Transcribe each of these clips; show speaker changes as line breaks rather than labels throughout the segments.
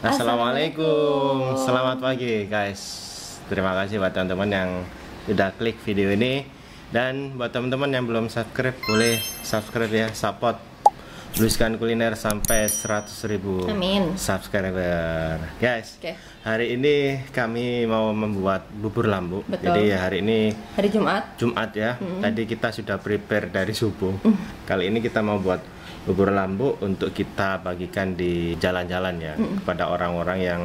Assalamualaikum, selamat pagi guys. Terima kasih buat teman-teman yang sudah klik video ini. Dan buat teman-teman yang belum subscribe, boleh subscribe ya, support Blueskan Kuliner sampai 100.000 subscriber guys. Hari ini kami mau membuat bubur lambu. Jadi hari ini hari Jumat ya. Tadi kita sudah prepare dari subuh. Kali ini kita mau buat bubur lambu untuk kita bagikan di jalan-jalan ya, kepada orang-orang yang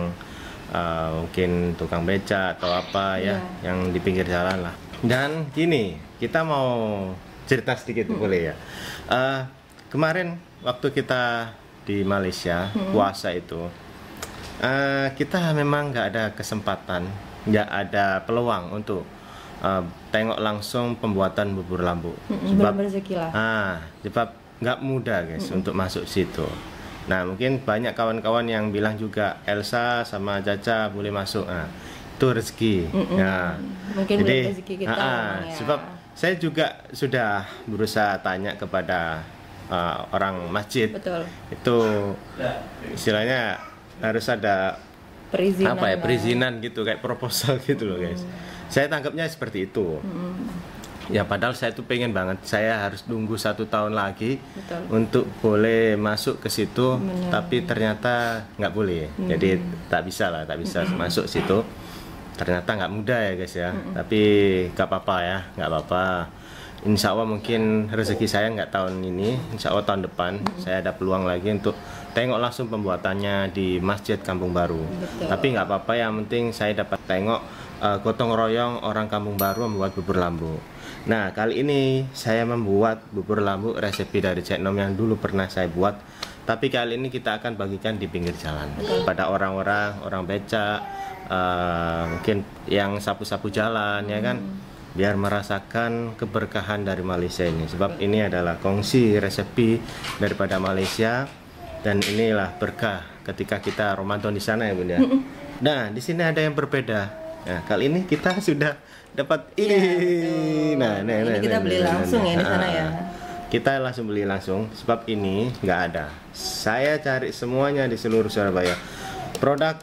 mungkin tukang beca atau apa ya, yang di pinggir jalan lah. Dan gini, kita mau cerita sedikit boleh ya. Kemarin waktu kita di Malaysia puasa itu, kita memang nggak ada kesempatan, nggak ada peluang untuk tengok langsung pembuatan bubur lambu.
Belum rezeki lah.
Sebab nggak mudah guys untuk masuk situ. Nah mungkin banyak kawan-kawan yang bilang juga Elsa sama Caca boleh masuk. Itu rezeki. Nah,
mungkin
jadi
rezeki kita ya.
sebab saya juga sudah berusaha tanya kepada orang masjid.
Betul.
Itu istilahnya harus ada
perizinan,
perizinan gitu, kayak proposal gitu loh guys. Saya tangkapnya seperti itu. Ya padahal saya tuh pengen banget, saya harus nunggu 1 tahun lagi untuk boleh masuk ke situ. Tapi ternyata nggak boleh. Jadi tak bisa masuk situ. Ternyata nggak mudah ya guys ya. Tapi nggak apa-apa ya, nggak apa-apa. Insya Allah mungkin rezeki saya nggak tahun ini, insya Allah tahun depan saya ada peluang lagi untuk tengok langsung pembuatannya di Masjid Kampung Baru. Tapi nggak apa-apa, yang penting saya dapat tengok gotong royong orang Kampung Baru membuat bubur lambu. Nah kali ini saya membuat bubur lambu resepi dari Cik Nom yang dulu pernah saya buat. Tapi kali ini kita akan bagikan di pinggir jalan pada orang-orang, orang beca, mungkin yang sapu-sapu jalan ya kan, biar merasakan keberkahan dari Malaysia ini. Sebab ini adalah kongsi resepi daripada Malaysia, dan inilah berkah ketika kita Ramadan di sana ya Bunda. Nah di sini ada yang berbeda. Nah kali ini kita sudah dapat ini.
Ini kita beli langsung ya di sana ya.
Kita langsung beli langsung, sebab ini nggak ada. Saya cari semuanya di seluruh Surabaya. Produk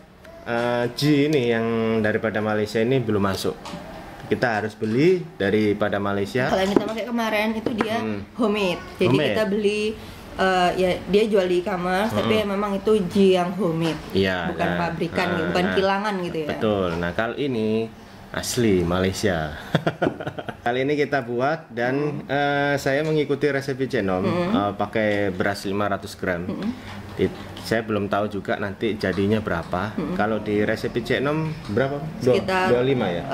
G ini yang daripada Malaysia ini belum masuk. Kita harus beli daripada Malaysia.
Kalau yang kita pakai kemarin itu dia homemade. Jadi kita beli ya dia jual di e-commerce, tapi memang itu G yang homemade. Bukan pabrikan, bukan kilangan gitu ya.
Betul. Nah kalau ini asli Malaysia. Kali ini kita buat dan saya mengikuti resep Cik Nom, pakai beras 500 gram. Saya belum tahu juga nanti jadinya berapa. Kalau di resep Cik Nom berapa?
Sekitar
25 ya?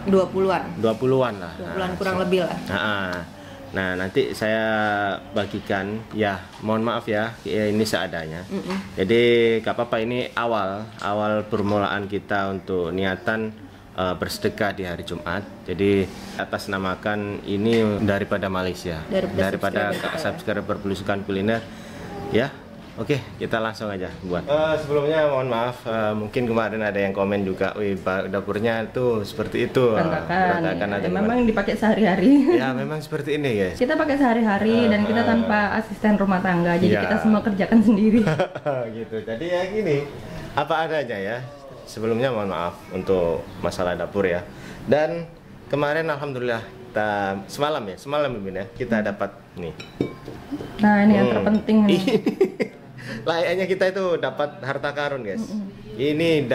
20-an.
20-an lah.
20-an kurang lebih lah.
Nah nanti saya bagikan ya, mohon maaf ya, ini seadanya. Jadi gak apa-apa, ini awal permulaan kita untuk niatan bersedekah di hari Jumat. Jadi atas namakan ini daripada Malaysia, daripada subscriber Blueskan Kuliner ya. Oke, kita langsung aja buat. Sebelumnya mohon maaf, mungkin kemarin ada yang komen juga, wih dapurnya tuh seperti itu.
Berantakan. Memang dipakai sehari-hari.
Ya memang seperti ini guys.
Kita pakai sehari-hari dan kita tanpa asisten rumah tangga, jadi kita semua kerjakan sendiri.
Gitu. Jadi ya gini, apa adanya ya. Sebelumnya mohon maaf untuk masalah dapur ya. Dan kemarin alhamdulillah kita semalam ya kita dapat nih.
Nah ini yang terpenting nih.
Layaknya kita itu dapat harta karun guys. Ini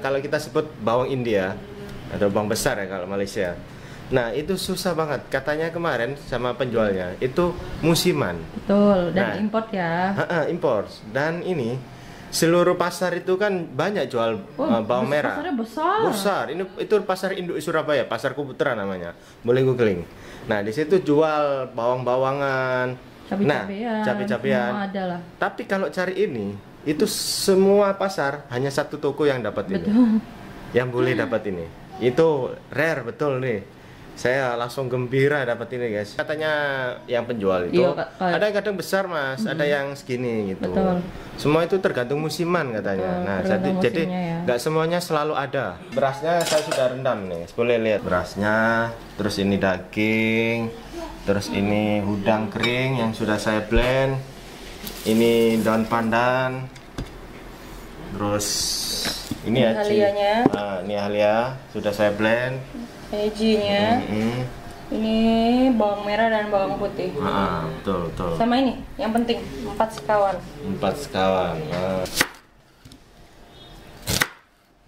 kalau kita sebut bawang India atau bawang besar ya kalau Malaysia. Nah itu susah banget katanya kemarin sama penjualnya, itu musiman. Betul,
dan import ya.
Import. Dan ini seluruh pasar itu kan banyak jual bawang merah.
Pasarnya besar.
Itu pasar induk Surabaya, Pasar Kuputra namanya. Boleh googling. Nah di situ jual bawang-bawangan, cabai-cabean. Tapi kalau cari ini, itu semua pasar hanya satu toko yang dapat ini. Yang boleh dapat ini. Itu rare betul nih. Saya langsung gembira dapat ini guys. Katanya yang penjual itu ada yang kadang besar mas, ada yang segini gitu.
Betul.
Semua itu tergantung musiman katanya. Nah jadi nggak semuanya selalu ada. Berasnya saya sudah rendam nih, boleh lihat berasnya. Terus ini daging, terus ini udang kering yang sudah saya blend. Ini daun pandan. Terus ini
halianya.
Nah, ini halia sudah saya blend.
Ejinya. Ini bawang merah dan bawang putih.
Betul.
Sama ini yang penting 4 sekawan.
4 sekawan.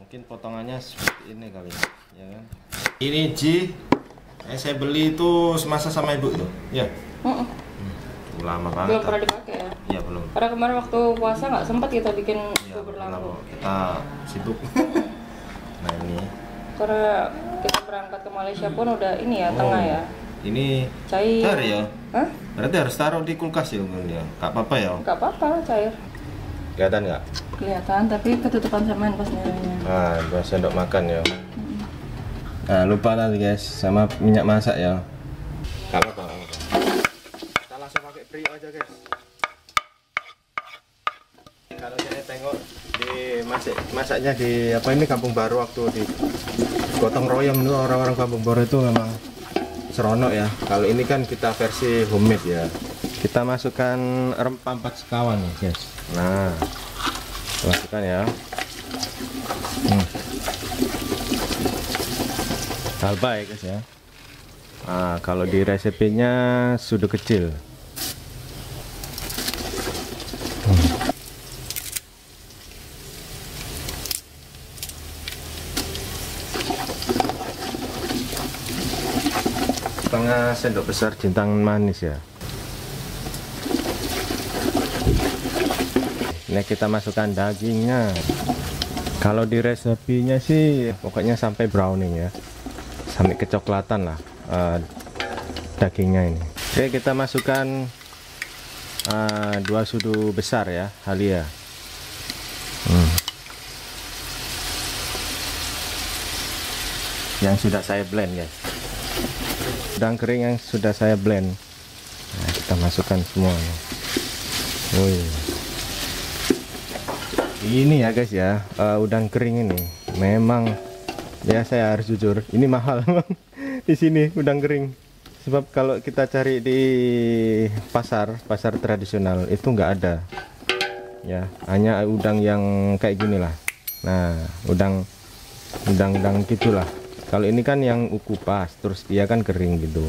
Mungkin potongannya seperti ini kali ya kan. Ini ji saya beli itu semasa sama ibu itu. Ya. Lama banget.
Belum pernah dipakai ya?
Iya belum.
Karena kemarin waktu puasa nggak sempat kita bikin bubur lampu.
Kita sibuk. Nah ini.
Karena kita berangkat ke Malaysia pun udah ini ya tengah ya.
Ini cair ya? Hah? Berarti harus taruh di kulkas ya dia. Gak apa-apa ya?
Gak apa-apa cair.
Kelihatan nggak?
Kelihatan tapi ketutupan sama pas nilainya.
Nah, 2 sendok makan ya. Nah lupa tadi guys sama minyak masak ya. Gak apa-apa. Kita langsung pakai prio aja guys. Kalau saya tengok di masaknya di apa ini Kampung Baru waktu di gotong royong itu orang-orang Kampung Baru itu memang seronok ya. Kalau ini kan kita versi homemade ya. Kita masukkan rempah 4 sekawan ya guys. Nah masukkan ya. Halba ya guys ya. Nah kalau di resepnya sudah kecil. Setengah sendok besar jintan manis ya. Ini kita masukkan dagingnya. Kalau di resepinya sih pokoknya sampai browning ya, sampai kecoklatan lah dagingnya ini. Oke kita masukkan 2 sudu besar ya halia. Yang sudah saya blend guys. Udang kering yang sudah saya blend. Nah, kita masukkan semuanya. Ini ya guys ya, udang kering ini memang ya saya harus jujur, ini mahal di sini udang kering. Sebab kalau kita cari di pasar tradisional itu nggak ada. Ya, hanya udang yang kayak gini lah. Nah, udang gitulah. Kalau ini kan yang ukupas, terus dia kan kering gitu.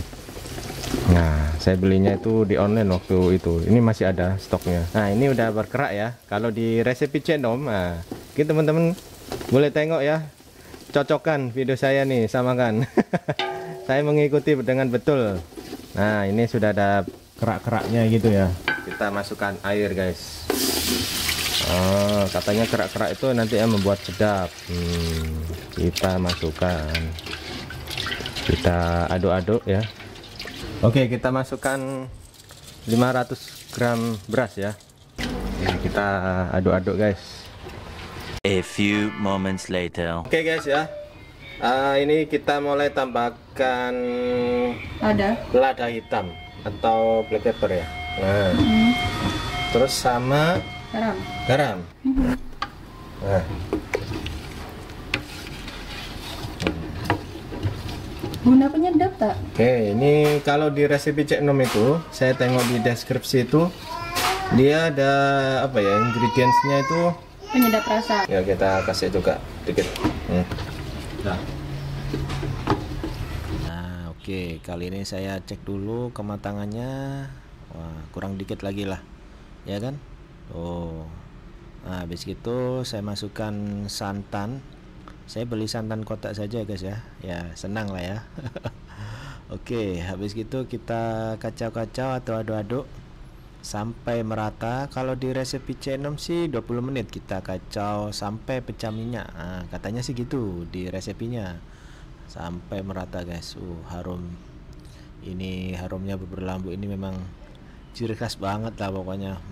Nah, saya belinya itu di online waktu itu. Ini masih ada stoknya. Nah, ini udah berkerak ya. Kalau di resepi Cenom, nah, kita teman-teman boleh tengok ya. Cocokkan video saya nih, samakan. Saya mengikuti dengan betul. Nah, ini sudah ada kerak-keraknya gitu ya. Kita masukkan air, guys. Katanya kerak-kerak itu nanti yang membuat sedap. Kita masukkan, kita aduk-aduk ya. Oke, kita masukkan 500 gram beras ya. Jadi kita aduk-aduk guys.
A few moments later.
Oke guys ya, ini kita mulai tambahkan lada hitam atau black pepper ya. Nah, terus sama garam. Nah.
Guna penyedap tak?
Oke, ini kalau di resepi Cek Nom itu, saya tengok di deskripsi itu, dia ada apa ya, ingredientsnya itu
penyedap rasa.
Ya kita kasih juga dikit. Nah, oke, kali ini saya cek dulu kematangannya. Wah, kurang dikit lagi lah, ya kan? Nah, habis itu saya masukkan santan. Saya beli santan kotak saja guys ya. Ya senang lah ya. Oke, habis itu kita kacau-kacau atau aduk-aduk sampai merata. Kalau di resepi Cenom sih 20 menit kita kacau sampai pecah minyak. Nah, katanya sih gitu di resepinya. Sampai merata guys. Harum. Ini harumnya bubur lambu ini memang ciri khas banget lah pokoknya.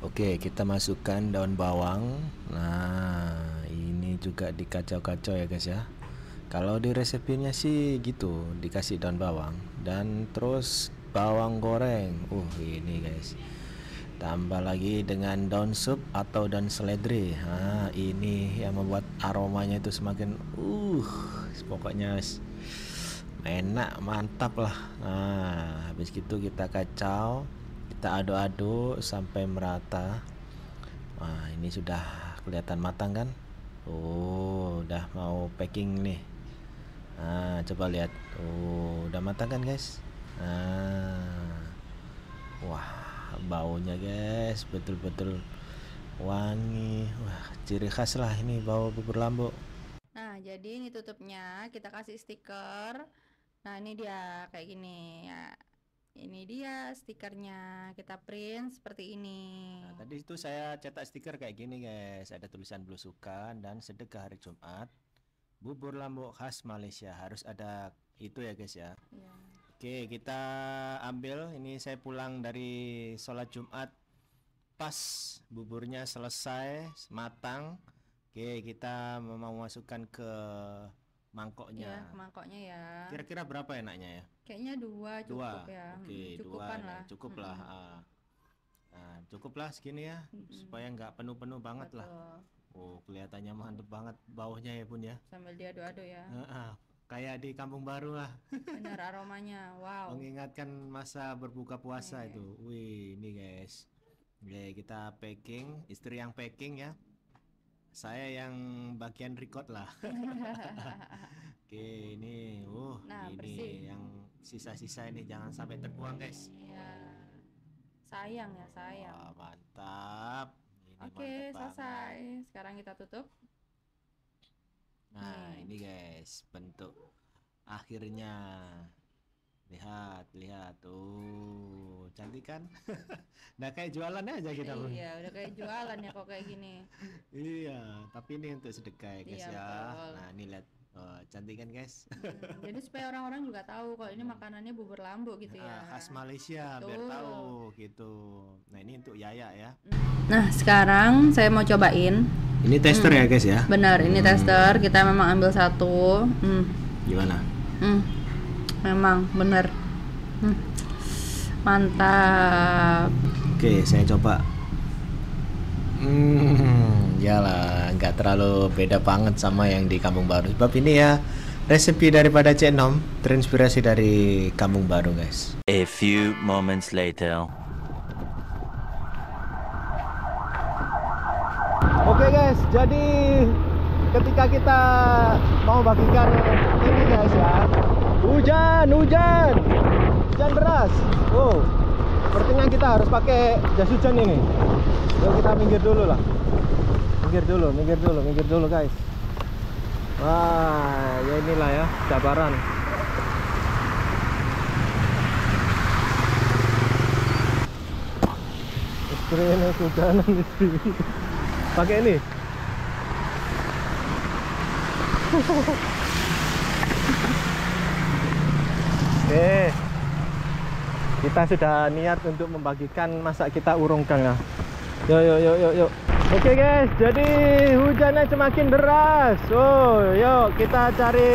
Oke, kita masukkan daun bawang. Nah, ini juga dikacau-kacau ya guys ya. Kalau di resepnya sih gitu, dikasih daun bawang dan terus bawang goreng. Ini guys. Tambah lagi dengan daun sup atau daun seledri. Nah, ini yang membuat aromanya itu semakin pokoknya enak, mantap lah. Nah, habis gitu kita kacau, kita aduk-aduk sampai merata. Nah, ini sudah kelihatan matang kan? Udah mau packing nih. Nah, coba lihat. Udah matang kan guys? Wah, baunya guys betul-betul wangi. Wah, ciri khas lah ini bau bubur Lambo.
Nah, jadi ini tutupnya kita kasih stiker. Nah, ini dia kayak gini ya. Ini dia stikernya, kita print seperti ini.
Nah, tadi itu saya cetak stiker kayak gini guys, ada tulisan belusukan dan sedekah hari Jumat, bubur Lambo khas Malaysia, harus ada itu ya guys ya. Oke, kita ambil, ini saya pulang dari sholat Jumat, pas buburnya selesai, matang. Oke, kita mau masukkan ke mangkoknya.
Mangkoknya ya.
Kira-kira berapa enaknya ya?
Kayaknya 2 cukup ya.
Oke,
cukupan lah.
Cukup lah. Nah, cukuplah segini ya, supaya nggak penuh-penuh banget. Betul. Lah. Kelihatannya mantep banget baunya ya Bun ya.
Sambil diaduk-aduk ya.
Kayak di Kampung Baru lah.
Benar aromanya, wow.
Mengingatkan masa berbuka puasa itu. Wih, ini guys. Oke, kita packing, istri yang packing ya. Saya yang bagian record lah. Oke, ini
nah,
ini
bersih.
Yang sisa-sisa ini jangan sampai terbuang guys.
Iya. Sayang ya, sayang.
Wah, mantap.
Oke, selesai. Sekarang kita tutup.
Nah, ini guys, bentuk akhirnya. Lihat. Cantik kan? Udah kayak jualan aja kita.
Iya, udah kayak jualan ya kok kayak gini.
Iya, tapi ini untuk sedekah ya guys ya.
Betul.
Nah, ini lihat. Cantik kan guys?
Jadi supaya orang-orang juga tahu kalau ini makanannya bubur Lambo gitu ya.
Khas Malaysia. Betul. Biar tahu gitu. Nah, ini untuk Yaya ya.
Nah, sekarang saya mau cobain.
Ini tester ya guys ya?
Benar, ini tester. Kita memang ambil satu.
Gimana?
Memang bener. Mantap.
Oke, saya coba. Yalah, nggak terlalu beda banget sama yang di Kampung Baru. Sebab ini ya resepi daripada Cik Nom, terinspirasi dari Kampung Baru guys.
A few moments later.
Oke guys, jadi ketika kita mau bagikan ini guys ya, hujan deras. Sepertinya kita harus pakai jas hujan ini. Yuk kita minggir dulu lah. Minggir dulu guys. Wah, ya inilah ya sabaran. Istri ini hujanan istri. Pakai ini. Kita sudah niat untuk membagikan, masa kita urungkan ya. Yuk. Oke guys, jadi hujannya semakin deras. Yuk kita cari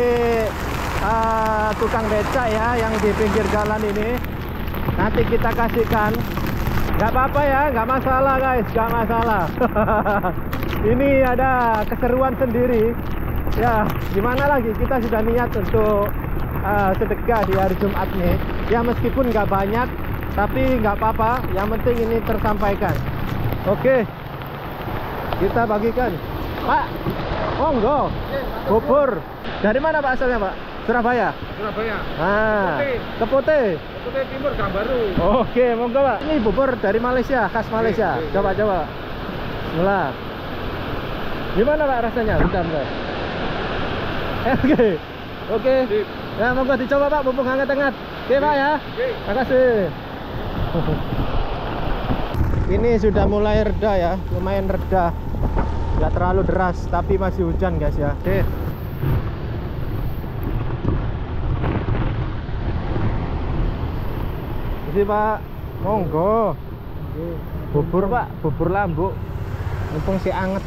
tukang becak ya yang di pinggir jalan ini. Nanti kita kasihkan. Gak apa-apa ya, gak masalah guys, gak masalah. Ini ada keseruan sendiri. Ya, gimana lagi, kita sudah niat untuk sedekah di hari Jumat nih. Ya meskipun nggak banyak, tapi nggak apa-apa. Yang penting ini tersampaikan. Oke, kita bagikan. Pak, monggo. Bubur. Dari mana Pak asalnya Pak? Surabaya. Kepote Timur, Gang Baru. Oke, monggo Pak. Ini bubur dari Malaysia, khas Malaysia. Coba. Bismillah. Gimana Pak rasanya? Bentar. Oke. Ya, monggo dicoba Pak, mumpung hangat-hangat. Oke Pak ya. Makasih. Ini sudah mulai reda ya, lumayan reda. Nggak terlalu deras, tapi masih hujan guys ya. Oke. Ini Pak, monggo. Bubur Pak, bubur Lambo. Mumpung si anget.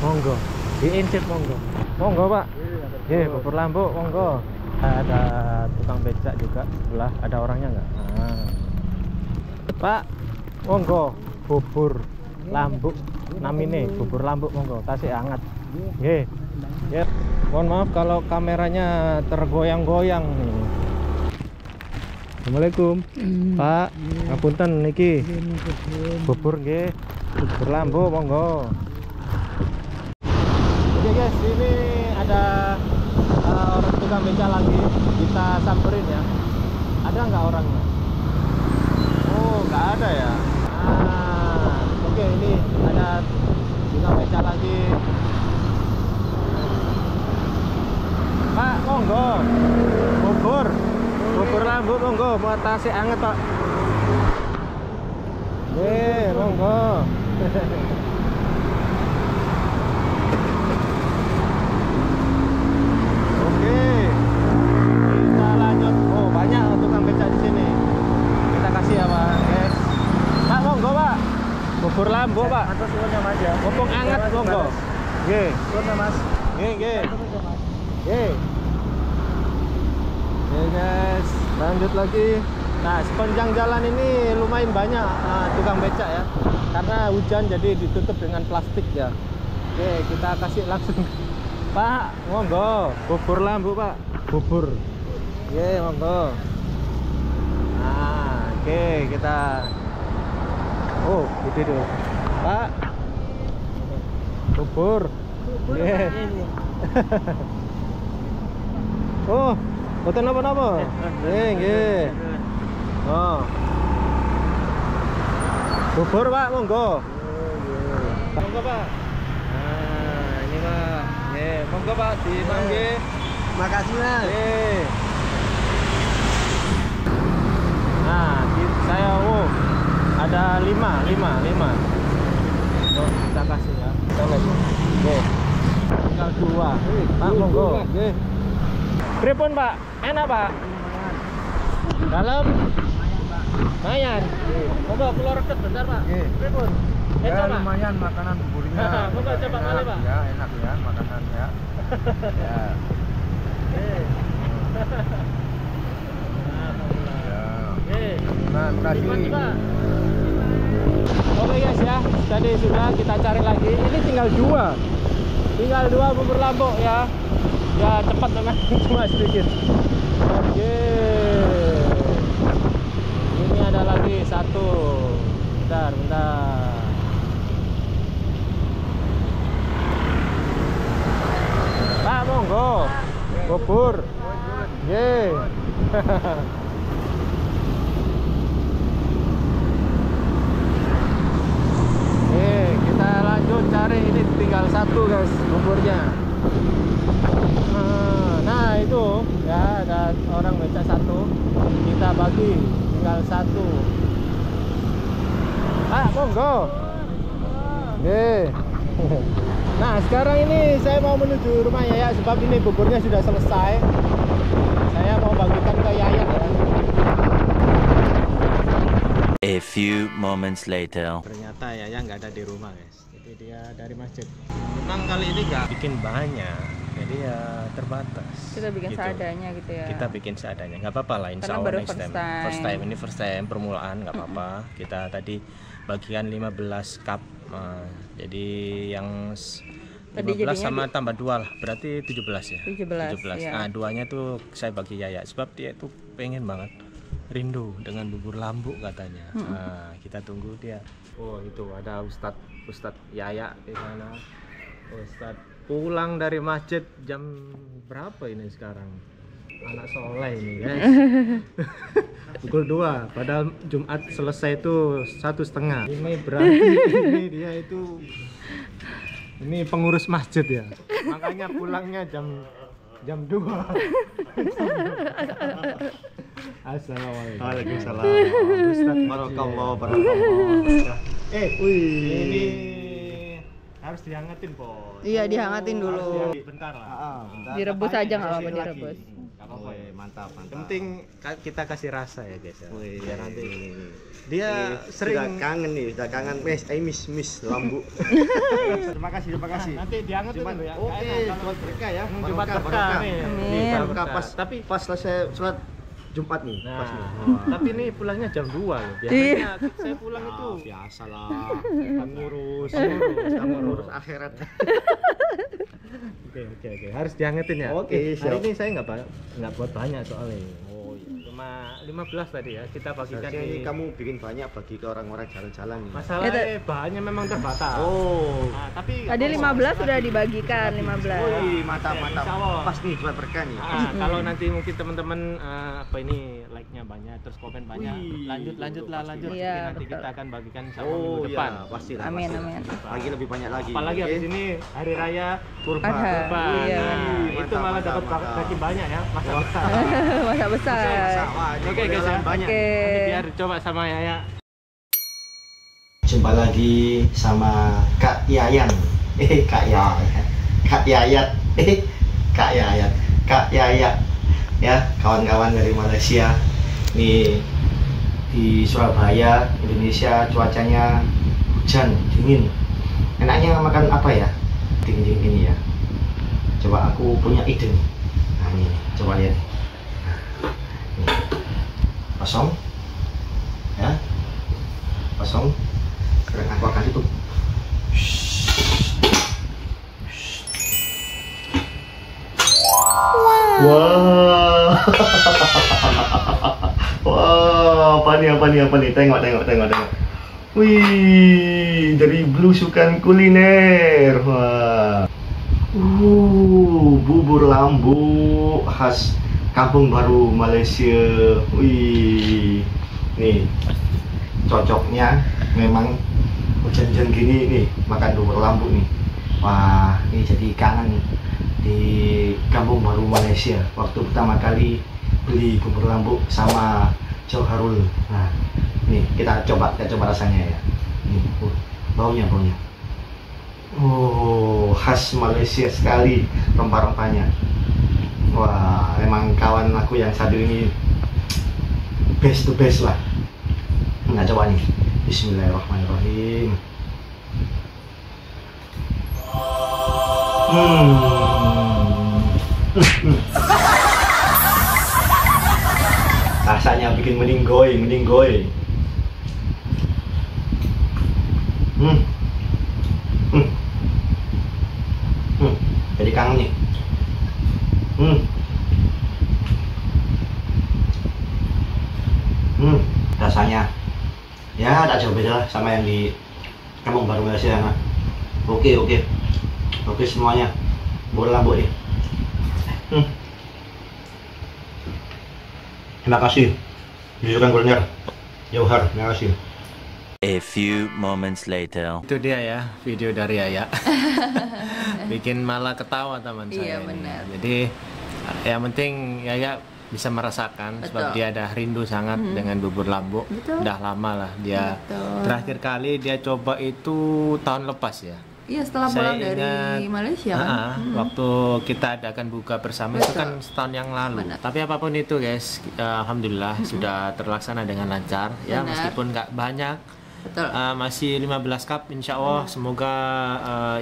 Monggo. Diincip monggo. Monggo Pak. Nggih, bubur lambuk monggo. Ada tukang becak juga sebelah, ada orangnya nggak? Pak, monggo bubur lambuk. Namine bubur lambuk monggo, tasik hangat. Nggih. Ya. Mohon maaf kalau kameranya tergoyang-goyang nih. Assalamualaikum. Pak, ngapunten niki. Bubur nggih. Bubur lambuk monggo. Oke guys, ini ada orang tukang beca lagi, kita samperin ya. Ada nggak orangnya? Oh, nggak ada ya. Oke, ini ada tukang beca lagi. Pak, monggo. Bubur lambuk monggo, mau tasik anget Pak. Monggo. Kita lanjut. Oh, banyak tukang becak di sini. Kita kasih ya Pak. Yes. Pak, monggo Pak. Bubur lambuk Pak.
Atas suwunnya Mas ya.
Mumpung anget monggo. Nggih.
Suwunnya Mas.
Nggih. Nggih. Oke guys, lanjut lagi. Nah, sepanjang jalan ini lumayan banyak tukang becak ya. Karena hujan jadi ditutup dengan plastik ya. Oke, kita kasih langsung. Pak, monggo, bubur lambuk Pak, bubur. Ye, monggo. Nah, oke kita. Oh, gede tuh. Pak, bubur. Ye. Oh, boten apa-apa. Nggih. Oh. Bubur Pak, monggo. Monggo Pak. Nah, ini Pak. Monggo Pak, dimangge.
Makasih Mas.
Nah, saya ada 5. Oh, kita kasih ya. Kita kasih. Tinggal 2. Pak, monggo. Nggih. Pripun Pak? Enak Pak? Dalam? Lumayan. Monggo kula reget bentar Pak. Pripun?
Ya lumayan makanan buburnya.
Monggo coba malih Pak.
Ya enak ya makanannya. Ya. Nah, terima kasih.
Oke guys ya, tadi sudah kita cari lagi. Ini tinggal 2. Tinggal 2 bubur lambuk ya. Ya cepat memang cuma sedikit. Oke. Ini ada lagi 1. Bentar. Pak, monggo. Bubur. Ye. Kita lanjut cari, ini tinggal 1 guys buburnya. Nah itu ya, ada orang becak 1, kita bagi tinggal 1. Pak, monggo. Nah sekarang ini saya mau menuju rumah Yaya sebab ini buburnya sudah selesai. Saya mau bagikan ke Yaya ya.
A few moments later.
Ternyata Yaya nggak ada di rumah guys. Jadi dia dari masjid. Memang kali ini nggak bikin banyak, jadi ya terbatas.
Kita bikin
gitu.
Seadanya gitu ya.
Kita bikin seadanya, nggak apa-apa lah. Insya Allah next time. First time permulaan nggak apa-apa. Kita tadi bagikan 15 cup. Jadi yang 15 sama tambah 2 lah, berarti 17 ya. 17. Iya. Nah 2-nya tuh saya bagi Yaya sebab dia tuh pengen banget, rindu dengan bubur lambuk katanya. Nah, kita tunggu dia. Oh itu ada Ustadz Yaya di sana. Ustadz pulang dari masjid jam berapa ini sekarang? Anak soleh ini guys. Pukul 2. Padahal Jumat selesai itu 1:30. Ini berarti ini dia itu. Ini pengurus masjid ya. Makanya pulangnya jam 2. Assalamualaikum.
Waalaikumsalam.
Ustaz
Barakallah.
Ini harus dihangatin, Po.
Iya, dihangatin dulu.
Bentar lah.
Bentar.
Direbus aja nggak apa-apa, direbus.
Nggak
apa-apa.
Mantap, mantap.
Yang penting kita kasih rasa ya guys ya. Biar nanti dia
Sudah
sering
kangen nih, sudah kangen. Miss lambu. Terima kasih.
nanti diangetin dulu ya.
Oke, sholat berkah ya.
Jumat
Barokah,
berkah
barokah.
nih.
Amin.
Barokah pas
Tapi
pas selesai sholat Jumat nih.
nah,
Pas nih.
tapi ini pulangnya jam 2 loh.
Iya.
Biasanya saya pulang itu
Biasalah.
kamu
Ngurus akhirat.
Oke. Harus diangetin ya.
Oke,
Hari
siap.
ini saya nggak buat banyak soalnya. Oh iya. Cuma 15 tadi ya. Kita bagikan
Harusnya ini
di
kamu bikin banyak bagi ke orang-orang jalan-jalan nih.
masalahnya bahannya memang terbatas.
Oh.
Nah, tapi
Tadi 15 sudah dibagikan 15.
Wih, mantap.
Insya Allah.
Pas nih Jumat berkah nih.
Kalau nanti mungkin teman-teman apa ini like-nya banyak terus komen banyak,
Wih,
lanjut
pasti.
nanti
Iya,
nanti
betul.
kita akan bagikan sama
Oh
minggu depan.
iya, pasti lah.
Amin,
pasti.
amin.
Lagi lebih banyak lagi.
Apalagi
Oke?
habis ini hari raya kurban.
Adha, iya.
Nah, itu malah
Mantap,
dapat
mantap.
gaji banyak ya, masa besar.
Masa besar.
Wah, ini
Oke guys ya,
modelan banyak.
Oke.
nanti biar coba sama Yaya.
Jumpa lagi sama Kak Yayan. Kak Yayan. Kak Yayat. Kak Yayat. Kak Yayat. Ya, kawan-kawan dari Malaysia. Nih di Surabaya, Indonesia, cuacanya hujan, dingin. Enaknya makan apa ya? Dingin-dingin gini ya. Coba aku punya ide nih. Nah, ini coba lihat. Nih. Kosong. Ya. Kosong. Sekarang aku akan tutup. Wow. Wow, apa nih? Tengok. Wih, dari belusukan kuliner. Wah. Bubur lambu khas Kampung Baru, Malaysia. Wih. Nih. Cocoknya memang hujan-hujan gini nih makan bubur lambu nih. Wah, ini jadi kangen di Kampung Baru, Malaysia. Waktu pertama kali beli bubur lambu sama Jauharul. Nah, nih kita coba rasanya ya. Nih, baunya. Oh, khas Malaysia sekali rempah-rempahnya. Wah, emang kawan aku yang satu ini best to best lah. Nah, coba nih. Bismillahirrahmanirrahim. Rasanya bikin meninggoy. Jadi kangen nih. Rasanya ya tak jauh beda lah sama yang di Kampung Baru Malaysia sana. Oke semuanya. Bubur lambu nih. Terima kasih. Belusukan kuliner Jauhar, terima kasih.
A few moments later.
Itu dia ya video dari Yaya. Bikin malah ketawa teman saya.
Iya, benar.
Jadi yang penting Yaya bisa merasakan sebab
Betul.
dia ada rindu sangat dengan bubur lambu.
Betul.
Udah lama lah dia.
Betul.
Terakhir kali dia coba itu tahun lepas ya.
Iya, setelah pulang dari Malaysia kan.
Waktu kita adakan buka bersama itu kan setahun yang lalu.
Benar.
Tapi apapun itu guys, alhamdulillah sudah terlaksana dengan lancar ya,
Benar.
meskipun nggak banyak.
Betul.
Masih 15 cup insya Allah. Semoga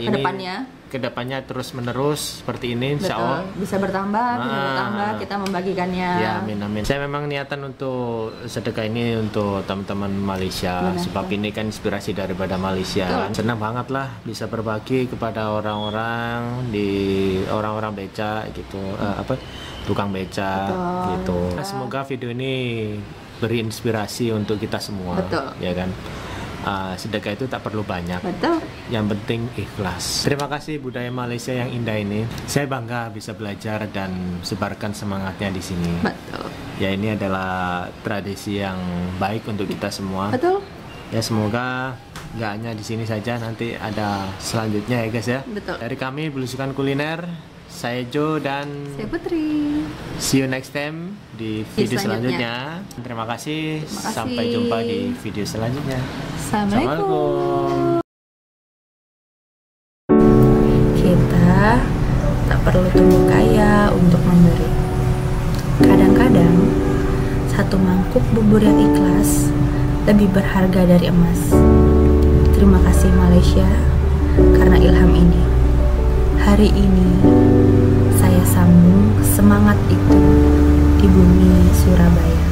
ini kedepannya terus menerus seperti ini insya Allah.
Bisa bertambah, kita membagikannya.
Ya, amin. Saya memang niatan untuk sedekah ini untuk teman-teman Malaysia.
Benar.
Sebab ini kan inspirasi daripada Malaysia.
Betul.
Senang banget lah bisa berbagi kepada orang-orang beca gitu, tukang beca.
Betul.
Gitu. Nah, semoga video ini beri inspirasi untuk kita semua.
Betul.
Ya kan. Sedekah itu tak perlu banyak.
Betul.
Yang penting ikhlas. Terima kasih budaya Malaysia yang indah ini. Saya bangga bisa belajar dan sebarkan semangatnya di sini.
Betul.
Ya, ini adalah tradisi yang baik untuk kita semua.
Betul.
Ya, semoga nggak hanya di sini saja, nanti ada selanjutnya ya guys ya.
Betul.
Dari kami Belusukan Kuliner, saya Jo dan
Saya Putri.
see you next time di video selanjutnya. Terima kasih. Sampai jumpa di video selanjutnya.
Assalamualaikum. Kita tak perlu tumbuh kaya untuk memberi,
sayang, satu mangkuk bubur yang ikhlas lebih berharga dari emas. Terima kasih Malaysia karena ilham ini. Hari ini saya sambung semangat itu di bumi Surabaya.